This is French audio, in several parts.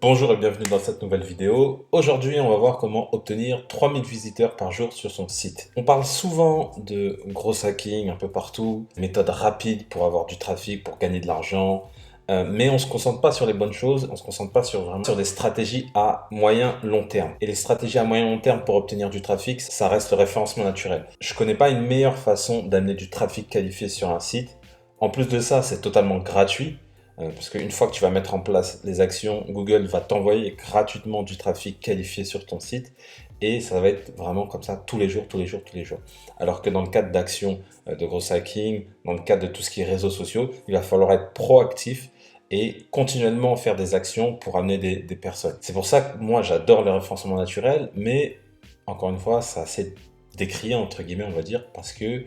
Bonjour et bienvenue dans cette nouvelle vidéo. Aujourd'hui, on va voir comment obtenir 3000 visiteurs par jour sur son site. On parle souvent de gros hacking un peu partout, méthode rapide pour avoir du trafic, pour gagner de l'argent, mais on se concentre pas sur les bonnes choses, on se concentre pas vraiment sur des stratégies à moyen long terme. Et les stratégies à moyen long terme pour obtenir du trafic, ça reste le référencement naturel. Je connais pas une meilleure façon d'amener du trafic qualifié sur un site. En plus de ça, c'est totalement gratuit. Parce qu'une fois que tu vas mettre en place les actions, Google va t'envoyer gratuitement du trafic qualifié sur ton site et ça va être vraiment comme ça tous les jours, tous les jours, tous les jours. Alors que dans le cadre d'actions de gros hacking, dans le cadre de tout ce qui est réseaux sociaux, il va falloir être proactif et continuellement faire des actions pour amener des personnes. C'est pour ça que moi j'adore le référencement naturel, mais encore une fois, c'est assez décrié entre guillemets, on va dire, parce que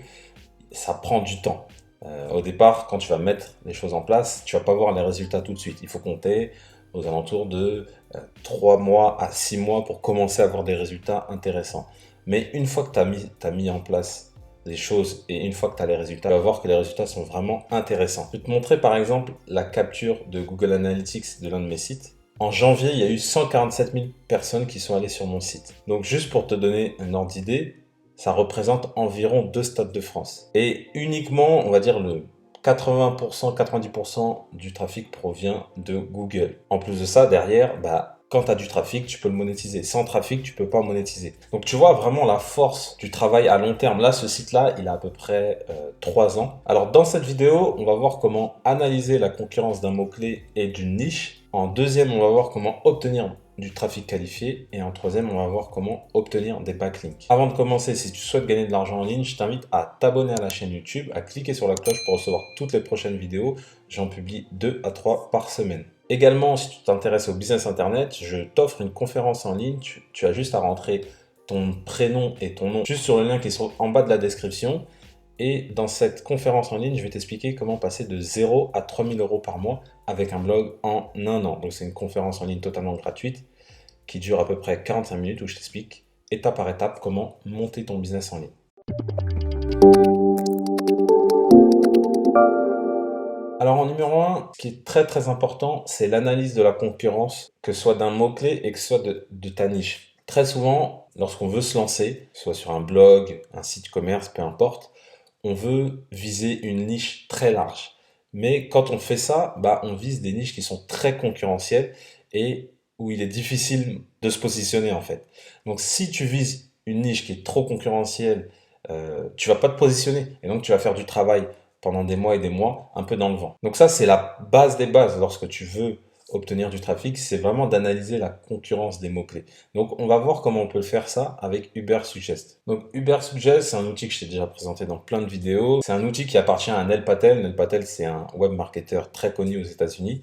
ça prend du temps. Au départ, quand tu vas mettre les choses en place, tu vas pas voir les résultats tout de suite. Il faut compter aux alentours de 3 mois à 6 mois pour commencer à avoir des résultats intéressants. Mais une fois que tu as mis en place les choses et une fois que tu as les résultats, tu vas voir que les résultats sont vraiment intéressants. Je vais te montrer par exemple la capture de Google Analytics de l'un de mes sites. En janvier, il y a eu 147 000 personnes qui sont allées sur mon site. Donc juste pour te donner un ordre d'idée, ça représente environ 2 stades de France. Et uniquement, on va dire, le 80%, 90% du trafic provient de Google. En plus de ça, derrière, quand tu as du trafic, tu peux le monétiser. Sans trafic, tu peux pas monétiser. Donc tu vois vraiment la force du travail à long terme. Là, ce site-là, il a à peu près 3 ans. Alors dans cette vidéo, on va voir comment analyser la concurrence d'un mot-clé et d'une niche. En deuxième, on va voir comment obtenir du trafic qualifié et en troisième, on va voir comment obtenir des backlinks. Avant de commencer, si tu souhaites gagner de l'argent en ligne, je t'invite à t'abonner à la chaîne YouTube, à cliquer sur la cloche pour recevoir toutes les prochaines vidéos. J'en publie 2 à 3 par semaine. Également, si tu t'intéresses au business internet, je t'offre une conférence en ligne. Tu as juste à rentrer ton prénom et ton nom juste sur le lien qui est en bas de la description. Et dans cette conférence en ligne, je vais t'expliquer comment passer de 0 à 3000 euros par mois avec un blog en un an. Donc c'est une conférence en ligne totalement gratuite qui dure à peu près 45 minutes où je t'explique étape par étape comment monter ton business en ligne. Alors en numéro 1, ce qui est très très important, c'est l'analyse de la concurrence, que ce soit d'un mot-clé et que ce soit de ta niche. Très souvent, lorsqu'on veut se lancer, soit sur un blog, un site commerce, peu importe, on veut viser une niche très large. Mais quand on fait ça, on vise des niches qui sont très concurrentielles et où il est difficile de se positionner en fait. Donc si tu vises une niche qui est trop concurrentielle, tu vas pas te positionner et donc tu vas faire du travail pendant des mois et des mois un peu dans le vent. Donc ça c'est la base des bases lorsque tu veux obtenir du trafic, c'est vraiment d'analyser la concurrence des mots-clés. Donc on va voir comment on peut faire ça avec Ubersuggest. Donc Ubersuggest, c'est un outil que je t'ai déjà présenté dans plein de vidéos. C'est un outil qui appartient à Neil Patel. Neil Patel, c'est un web marketer très connu aux États-Unis.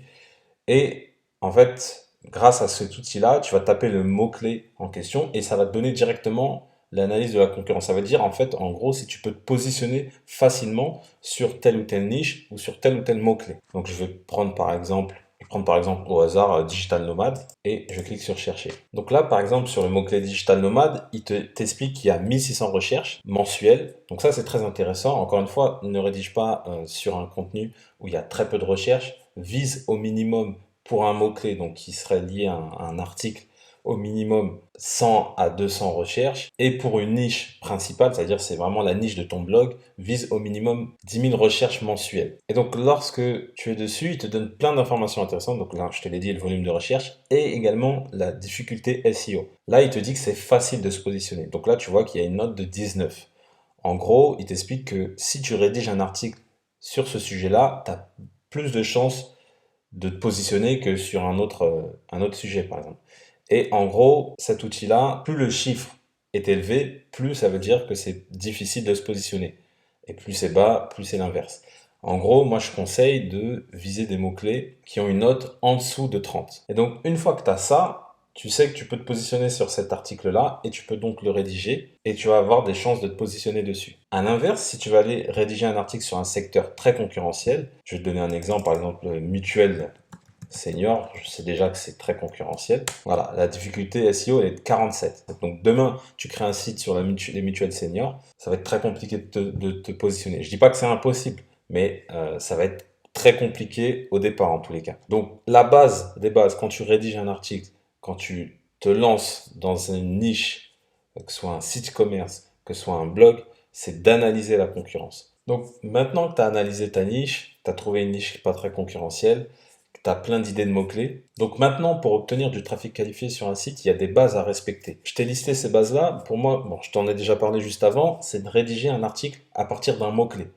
Et en fait, grâce à cet outil-là, tu vas taper le mot-clé en question et ça va te donner directement l'analyse de la concurrence. Ça veut dire, en fait, en gros, si tu peux te positionner facilement sur telle ou telle niche ou sur tel ou tel mot-clé. Donc, je vais prendre par exemple au hasard digital nomade et je clique sur chercher. Donc là, par exemple, sur le mot-clé digital nomade, il t'explique qu'il y a 1600 recherches mensuelles. Donc ça, c'est très intéressant. Encore une fois, ne rédige pas sur un contenu où il y a très peu de recherches. Vise au minimum pour un mot-clé, donc qui serait lié à un article, au minimum 100 à 200 recherches. Et pour une niche principale, c'est-à-dire c'est vraiment la niche de ton blog, vise au minimum 10 000 recherches mensuelles. Et donc lorsque tu es dessus, il te donne plein d'informations intéressantes. Donc là, je te l'ai dit, le volume de recherche et également la difficulté SEO. Là, il te dit que c'est facile de se positionner. Donc là, tu vois qu'il y a une note de 19. En gros, il t'explique que si tu rédiges un article sur ce sujet-là, tu as plus de chances de te positionner que sur un autre sujet, par exemple. Et en gros, cet outil-là, plus le chiffre est élevé, plus ça veut dire que c'est difficile de se positionner. Et plus c'est bas, plus c'est l'inverse. En gros, moi, je conseille de viser des mots-clés qui ont une note en dessous de 30. Et donc, une fois que tu as ça, tu sais que tu peux te positionner sur cet article-là et tu peux donc le rédiger et tu vas avoir des chances de te positionner dessus. À l'inverse, si tu vas aller rédiger un article sur un secteur très concurrentiel, je vais te donner un exemple, par exemple, mutuelle senior, je sais déjà que c'est très concurrentiel. Voilà, la difficulté SEO elle est de 47. Donc demain, tu crées un site sur les mutuelles seniors, ça va être très compliqué de te positionner. Je dis pas que c'est impossible, mais ça va être très compliqué au départ en tous les cas. Donc la base des bases, quand tu rédiges un article, quand tu te lances dans une niche, que ce soit un site e-commerce, que ce soit un blog, c'est d'analyser la concurrence. Donc maintenant que tu as analysé ta niche, tu as trouvé une niche qui n'est pas très concurrentielle, tu as plein d'idées de mots-clés. Donc maintenant, pour obtenir du trafic qualifié sur un site, il y a des bases à respecter. Je t'ai listé ces bases-là. Pour moi, bon, je t'en ai déjà parlé juste avant, c'est de rédiger un article à partir d'un mot-clé.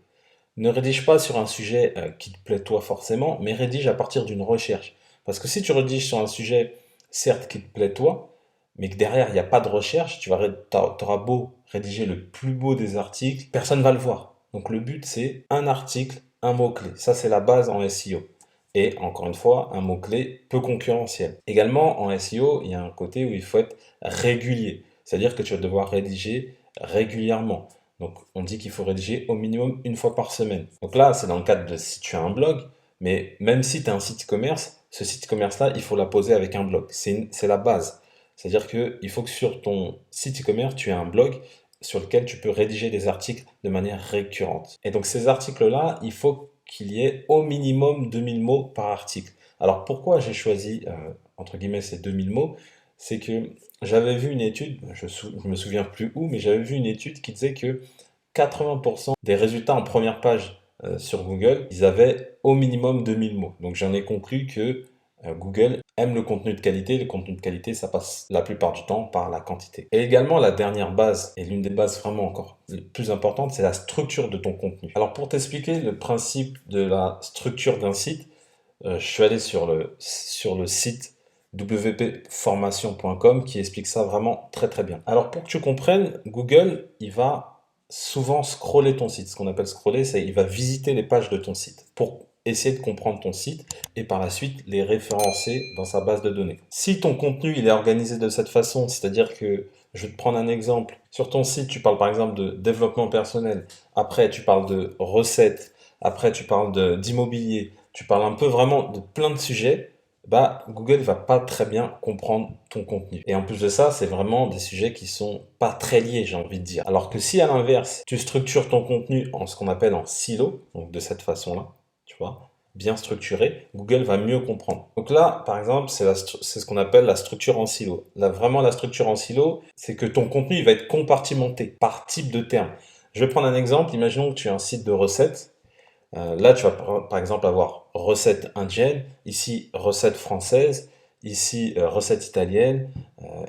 Ne rédige pas sur un sujet qui te plaît toi forcément, mais rédige à partir d'une recherche. Parce que si tu rédiges sur un sujet, certes, qui te plaît toi, mais que derrière, il n'y a pas de recherche, tu auras beau rédiger le plus beau des articles, personne ne va le voir. Donc le but, c'est un article, un mot-clé. Ça, c'est la base en SEO. Et encore une fois, un mot-clé peu concurrentiel. Également, en SEO, il y a un côté où il faut être régulier. C'est-à-dire que tu vas devoir rédiger régulièrement. Donc, on dit qu'il faut rédiger au minimum une fois par semaine. Donc là, c'est dans le cadre de si tu as un blog, mais même si tu as un site e-commerce, ce site e-commerce-là, il faut l'apposer avec un blog. C'est la base. C'est-à-dire qu'il faut que sur ton site e-commerce, tu aies un blog sur lequel tu peux rédiger des articles de manière récurrente. Et donc, ces articles-là, il faut qu'il y ait au minimum 2000 mots par article. Alors, pourquoi j'ai choisi, entre guillemets, ces 2000 mots? C'est que j'avais vu une étude, je me souviens plus où, mais j'avais vu une étude qui disait que 80% des résultats en première page sur Google, ils avaient au minimum 2000 mots. Donc j'en ai conclu que Google aime le contenu de qualité. Le contenu de qualité, ça passe la plupart du temps par la quantité. Et également, la dernière base, et l'une des bases vraiment encore les plus importantes, c'est la structure de ton contenu. Alors pour t'expliquer le principe de la structure d'un site, je suis allé sur le site wpformation.com qui explique ça vraiment très très bien. Alors pour que tu comprennes, Google, il va souvent scroller ton site. Ce qu'on appelle scroller, c'est il va visiter les pages de ton site pour essayer de comprendre ton site et par la suite les référencer dans sa base de données. Si ton contenu il est organisé de cette façon, c'est-à-dire que je vais te prendre un exemple. Sur ton site, tu parles par exemple de développement personnel, après tu parles de recettes, après tu parles d'immobilier, tu parles un peu vraiment de plein de sujets, bah, Google va pas très bien comprendre ton contenu. Et en plus de ça, c'est vraiment des sujets qui sont pas très liés, j'ai envie de dire. Alors que si à l'inverse, tu structures ton contenu en ce qu'on appelle en silo, donc de cette façon-là, tu vois, bien structuré, Google va mieux comprendre. Donc là, par exemple, c'est ce qu'on appelle la structure en silo. Là, vraiment, la structure en silo, c'est que ton contenu il va être compartimenté par type de terme. Je vais prendre un exemple. Imaginons que tu as un site de recettes. Là, tu vas par exemple avoir recette indienne, ici recette française, ici recette italienne,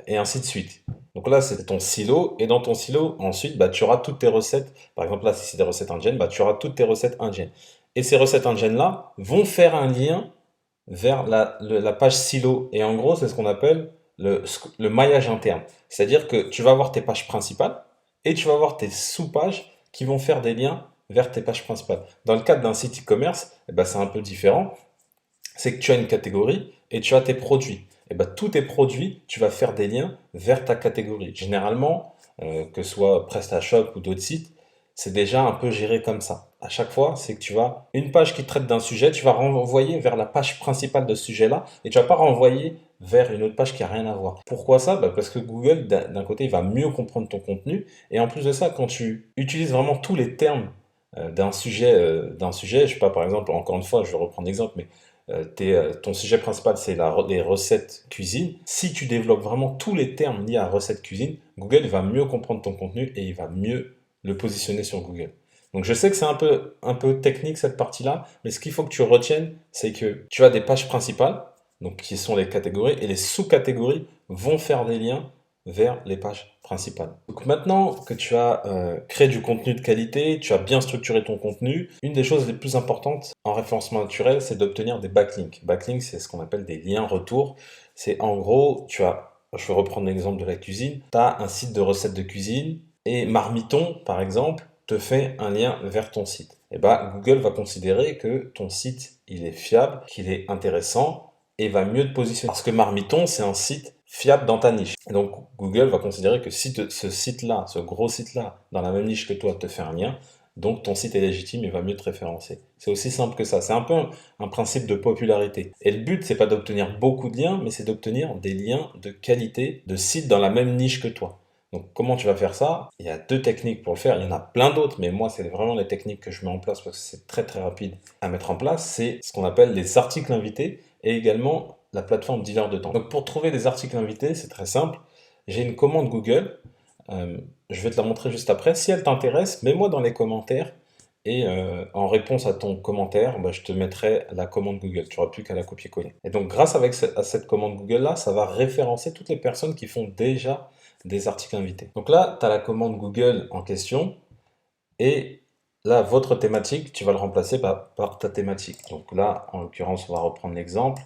et ainsi de suite. Donc là, c'est ton silo, et dans ton silo, ensuite, bah, tu auras toutes tes recettes. Par exemple, là, si c'est des recettes indiennes, bah, tu auras toutes tes recettes indiennes. Et ces recettes indiennes-là vont faire un lien vers la page silo. Et en gros, c'est ce qu'on appelle le maillage interne. C'est-à-dire que tu vas avoir tes pages principales, et tu vas avoir tes sous-pages qui vont faire des liens vers tes pages principales. Dans le cadre d'un site e-commerce, eh ben, c'est un peu différent. C'est que tu as une catégorie et tu as tes produits. Et ben, tous tes produits, tu vas faire des liens vers ta catégorie. Généralement, que ce soit PrestaShop ou d'autres sites, c'est déjà un peu géré comme ça. À chaque fois, c'est que tu vas une page qui traite d'un sujet, tu vas renvoyer vers la page principale de ce sujet-là et tu vas pas renvoyer vers une autre page qui a rien à voir. Pourquoi ça? Bah, parce que Google, d'un côté, il va mieux comprendre ton contenu et en plus de ça, quand tu utilises vraiment tous les termes d'un sujet, je sais pas, par exemple, encore une fois, je vais reprendre l'exemple, mais ton sujet principal, c'est les recettes cuisine. Si tu développes vraiment tous les termes liés à recettes cuisine, Google va mieux comprendre ton contenu et il va mieux le positionner sur Google. Donc je sais que c'est un peu technique cette partie-là, mais ce qu'il faut que tu retiennes, c'est que tu as des pages principales, donc qui sont les catégories, et les sous-catégories vont faire des liens vers les pages principales. Donc maintenant que tu as créé du contenu de qualité, tu as bien structuré ton contenu, une des choses les plus importantes en référencement naturel, c'est d'obtenir des backlinks. Backlinks, c'est ce qu'on appelle des liens retour. C'est en gros, je vais reprendre l'exemple de la cuisine, tu as un site de recettes de cuisine et Marmiton, par exemple, te fait un lien vers ton site. Et bah, Google va considérer que ton site, il est fiable, qu'il est intéressant et va mieux te positionner. Parce que Marmiton, c'est un site fiable dans ta niche. Et donc, Google va considérer que si ce site-là, ce gros site-là, dans la même niche que toi, te fait un lien, donc ton site est légitime et va mieux te référencer. C'est aussi simple que ça. C'est un peu un principe de popularité. Et le but, c'est pas d'obtenir beaucoup de liens, mais c'est d'obtenir des liens de qualité de sites dans la même niche que toi. Donc, comment tu vas faire ça? Il y a deux techniques pour le faire. Il y en a plein d'autres, mais moi, c'est vraiment les techniques que je mets en place parce que c'est très très rapide à mettre en place. C'est ce qu'on appelle les articles invités et également la plateforme dealer de temps. Donc, pour trouver des articles invités, c'est très simple. J'ai une commande Google. Euh, je vais te la montrer juste après. Si elle t'intéresse, mets-moi dans les commentaires. Et en réponse à ton commentaire, bah, je te mettrai la commande Google. Tu n'auras plus qu'à la copier-coller. Et donc, grâce à cette commande Google-là, ça va référencer toutes les personnes qui font déjà des articles invités. Donc là, tu as la commande Google en question. Et là, votre thématique, tu vas le remplacer par ta thématique. Donc là, en l'occurrence, on va reprendre l'exemple.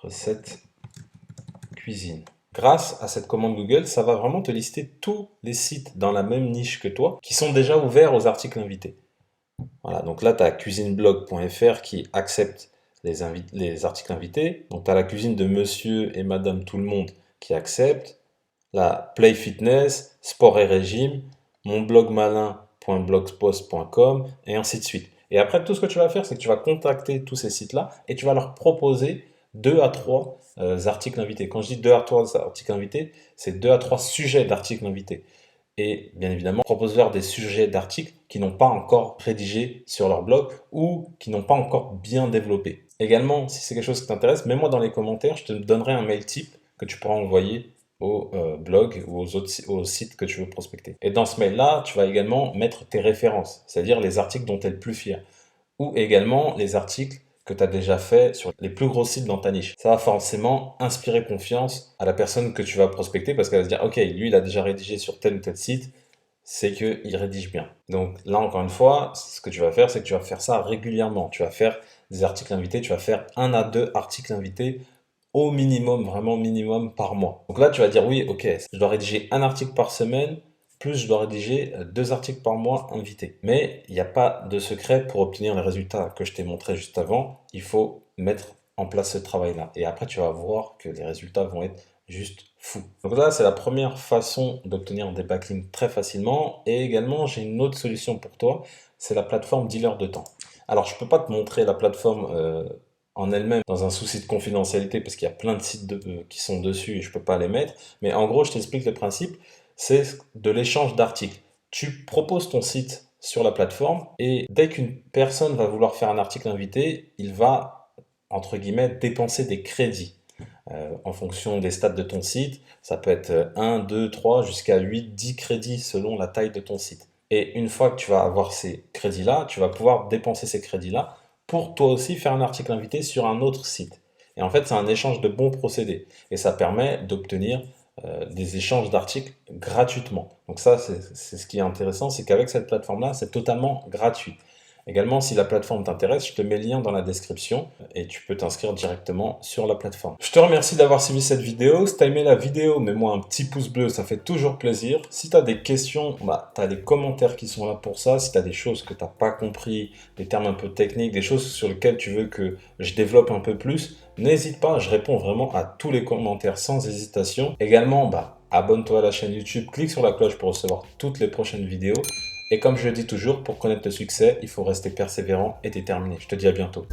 Recette cuisine. Grâce à cette commande Google, ça va vraiment te lister tous les sites dans la même niche que toi qui sont déjà ouverts aux articles invités. Voilà, donc là, tu as cuisineblog.fr qui accepte les articles invités. Donc, tu as la cuisine de monsieur et madame tout le monde qui accepte. La Play Fitness, sport et régime, monblogmalin.blogspot.com et ainsi de suite. Et après, tout ce que tu vas faire, c'est que tu vas contacter tous ces sites-là et tu vas leur proposer 2 à 3 articles invités. Quand je dis 2 à 3 articles invités, c'est 2 à 3 sujets d'articles invités. Et bien évidemment, propose-leur des sujets d'articles qui n'ont pas encore rédigé sur leur blog ou qui n'ont pas encore bien développé. Également, si c'est quelque chose qui t'intéresse, mets-moi dans les commentaires, je te donnerai un mail type que tu pourras envoyer au blog ou aux sites que tu veux prospecter. Et dans ce mail-là, tu vas également mettre tes références, c'est-à-dire les articles dont tu es le plus fier, ou également les articles que tu as déjà fait sur les plus gros sites dans ta niche. Ça va forcément inspirer confiance à la personne que tu vas prospecter parce qu'elle va se dire, ok, lui, il a déjà rédigé sur tel ou tel site, c'est qu'il rédige bien. Donc là, encore une fois, ce que tu vas faire, c'est que tu vas faire ça régulièrement. Tu vas faire des articles invités, tu vas faire 1 à 2 articles invités au minimum, vraiment minimum par mois. Donc là, tu vas dire, oui, ok, je dois rédiger un article par semaine, plus je dois rédiger 2 articles par mois invités. Mais il n'y a pas de secret pour obtenir les résultats que je t'ai montré juste avant. Il faut mettre en place ce travail-là. Et après, tu vas voir que les résultats vont être juste fous. Donc là, c'est la première façon d'obtenir des backlinks très facilement. Et également, j'ai une autre solution pour toi, c'est la plateforme Dealer de temps. Alors, je ne peux pas te montrer la plateforme en elle-même dans un souci de confidentialité parce qu'il y a plein de sites qui sont dessus et je ne peux pas les mettre. Mais en gros, je t'explique le principe, c'est de l'échange d'articles. Tu proposes ton site sur la plateforme et dès qu'une personne va vouloir faire un article invité, il va, entre guillemets, dépenser des crédits. En fonction des stats de ton site, ça peut être 1, 2, 3, jusqu'à 8, 10 crédits selon la taille de ton site. Et une fois que tu vas avoir ces crédits-là, tu vas pouvoir dépenser ces crédits-là pour toi aussi faire un article invité sur un autre site. Et en fait, c'est un échange de bons procédés. Et ça permet d'obtenir des échanges d'articles gratuitement. Donc ça, c'est ce qui est intéressant, c'est qu'avec cette plateforme-là, c'est totalement gratuit. Également, si la plateforme t'intéresse, je te mets le lien dans la description et tu peux t'inscrire directement sur la plateforme. Je te remercie d'avoir suivi cette vidéo. Si tu as aimé la vidéo, mets-moi un petit pouce bleu, ça fait toujours plaisir. Si tu as des questions, tu as les commentaires qui sont là pour ça. Si tu as des choses que tu n'as pas compris, des termes un peu techniques, des choses sur lesquelles tu veux que je développe un peu plus, n'hésite pas, je réponds vraiment à tous les commentaires sans hésitation. Également, abonne-toi à la chaîne YouTube, clique sur la cloche pour recevoir toutes les prochaines vidéos. Et comme je le dis toujours, pour connaître le succès, il faut rester persévérant et déterminé. Je te dis à bientôt.